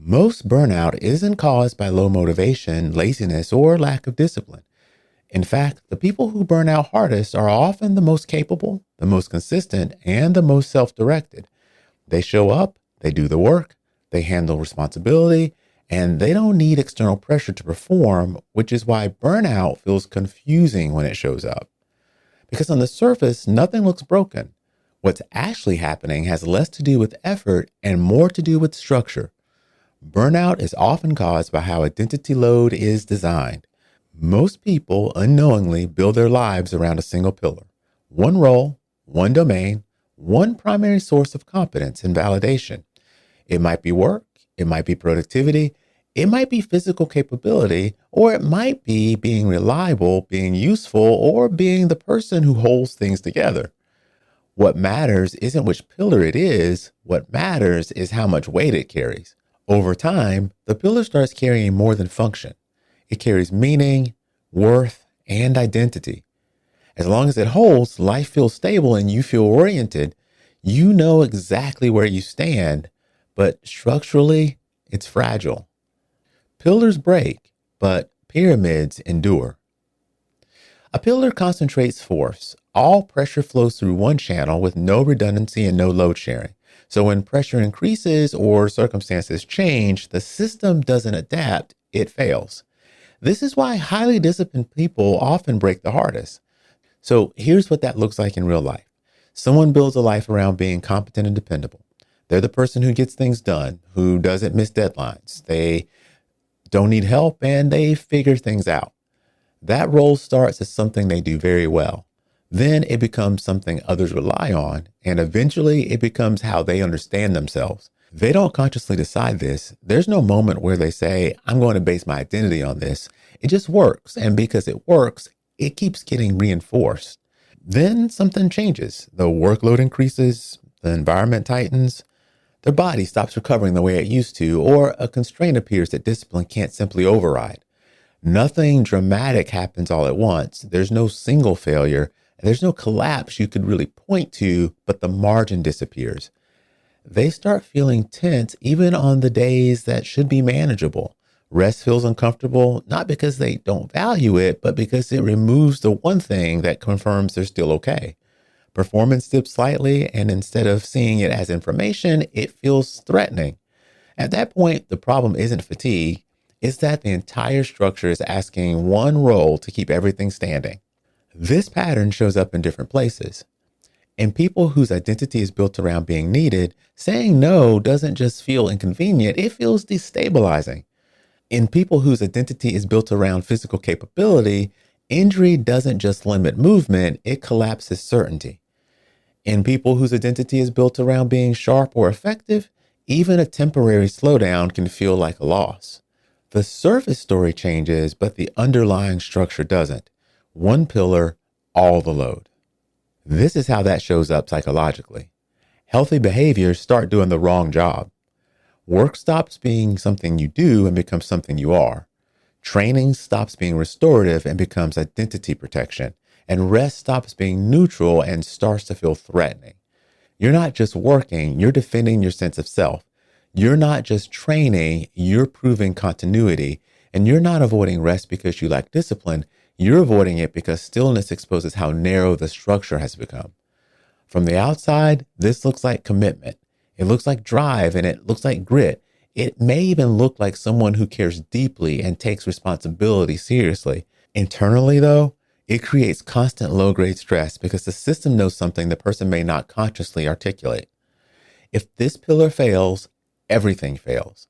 Most burnout isn't caused by low motivation, laziness, or lack of discipline. In fact, the people who burn out hardest are often the most capable, the most consistent, and the most self directed. They show up, they do the work, they handle responsibility, and they don't need external pressure to perform, which is why burnout feels confusing when it shows up. Because on the surface, nothing looks broken. What's actually happening has less to do with effort and more to do with structure. Burnout is often caused by how identity load is designed. Most people unknowingly build their lives around a single pillar, one role, one domain, one primary source of competence and validation. It might be work, it might be productivity, it might be physical capability, or it might be being reliable, being useful, or being the person who holds things together. What matters isn't which pillar it is. What matters is how much weight it carries. Over time, the pillar starts carrying more than function. It carries meaning, worth, and identity. As long as it holds, life feels stable and you feel oriented. You know exactly where you stand, but structurally, it's fragile. Pillars break, but pyramids endure. A pillar concentrates force. All pressure flows through one channel with no redundancy and no load sharing. So when pressure increases or circumstances change, the system doesn't adapt, it fails. This is why highly disciplined people often break the hardest. So here's what that looks like in real life. Someone builds a life around being competent and dependable. They're the person who gets things done, who doesn't miss deadlines. They don't need help and they figure things out. That role starts as something they do very well. Then it becomes something others rely on, and eventually it becomes how they understand themselves. They don't consciously decide this. There's no moment where they say, I'm going to base my identity on this. It just works. And because it works, it keeps getting reinforced. Then something changes. The workload increases, the environment tightens, their body stops recovering the way it used to, or a constraint appears that discipline can't simply override. Nothing dramatic happens all at once. There's no single failure. There's no collapse you could really point to, but the margin disappears. They start feeling tense even on the days that should be manageable. Rest feels uncomfortable, not because they don't value it, but because it removes the one thing that confirms they're still okay. Performance dips slightly, and instead of seeing it as information, it feels threatening. At that point, the problem isn't fatigue. It's that the entire structure is asking one role to keep everything standing. This pattern shows up in different places. In people whose identity is built around being needed, saying no doesn't just feel inconvenient, it feels destabilizing. In people whose identity is built around physical capability, injury doesn't just limit movement, it collapses certainty. In people whose identity is built around being sharp or effective, even a temporary slowdown can feel like a loss. The surface story changes, but the underlying structure doesn't. One pillar, all the load. This is how that shows up psychologically. Healthy behaviors start doing the wrong job. Work stops being something you do and becomes something you are. Training stops being restorative and becomes identity protection. And rest stops being neutral and starts to feel threatening. You're not just working, you're defending your sense of self. You're not just training, you're proving continuity. And you're not avoiding rest because you lack discipline. You're avoiding it because stillness exposes how narrow the structure has become. From the outside, this looks like commitment. It looks like drive and it looks like grit. It may even look like someone who cares deeply and takes responsibility seriously. Internally, though, it creates constant low-grade stress because the system knows something the person may not consciously articulate. If this pillar fails, everything fails.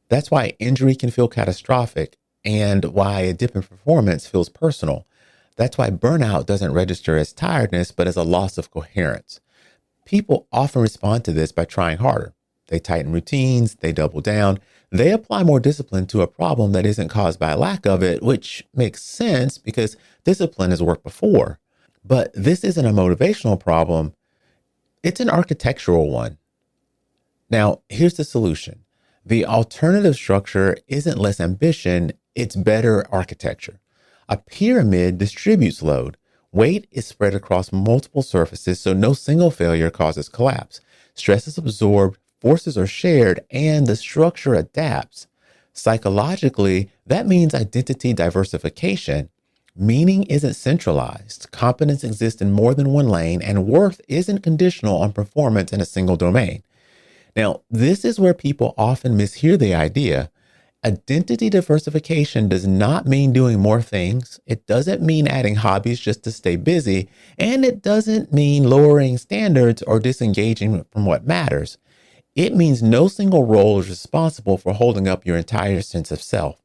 That's why injury can feel catastrophic and why a dip in performance feels personal. That's why burnout doesn't register as tiredness, but as a loss of coherence. People often respond to this by trying harder. They tighten routines, they double down, they apply more discipline to a problem that isn't caused by a lack of it, which makes sense because discipline has worked before. But this isn't a motivational problem, it's an architectural one. Now, here's the solution. The alternative structure isn't less ambition, it's better architecture. A pyramid distributes load. Weight is spread across multiple surfaces, so no single failure causes collapse. Stress is absorbed, forces are shared, and the structure adapts. Psychologically, that means identity diversification. Meaning isn't centralized. Competence exists in more than one lane, and worth isn't conditional on performance in a single domain. Now, this is where people often mishear the idea. Identity diversification does not mean doing more things. It doesn't mean adding hobbies just to stay busy. And it doesn't mean lowering standards or disengaging from what matters. It means no single role is responsible for holding up your entire sense of self.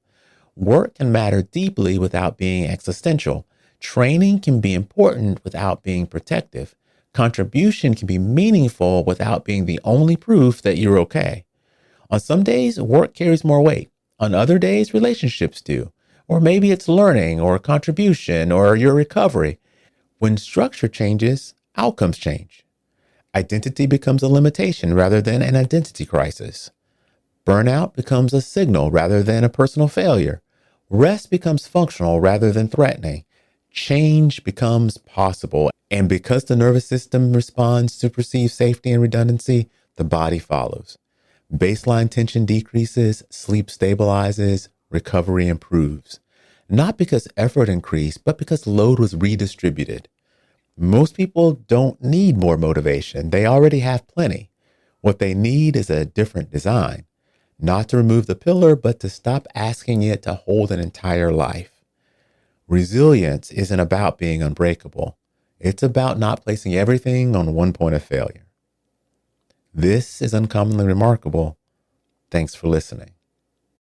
Work can matter deeply without being existential. Training can be important without being protective. Contribution can be meaningful without being the only proof that you're okay. On some days, work carries more weight. On other days, relationships do. Or maybe it's learning or contribution or your recovery. When structure changes, outcomes change. Identity becomes a limitation rather than an identity crisis. Burnout becomes a signal rather than a personal failure. Rest becomes functional rather than threatening. Change becomes possible. And because the nervous system responds to perceived safety and redundancy, the body follows. Baseline tension decreases, sleep stabilizes, recovery improves. Not because effort increased, but because load was redistributed. Most people don't need more motivation. They already have plenty. What they need is a different design. Not to remove the pillar, but to stop asking it to hold an entire life. Resilience isn't about being unbreakable. It's about not placing everything on one point of failure. This is Uncommonly Remarkable. Thanks for listening.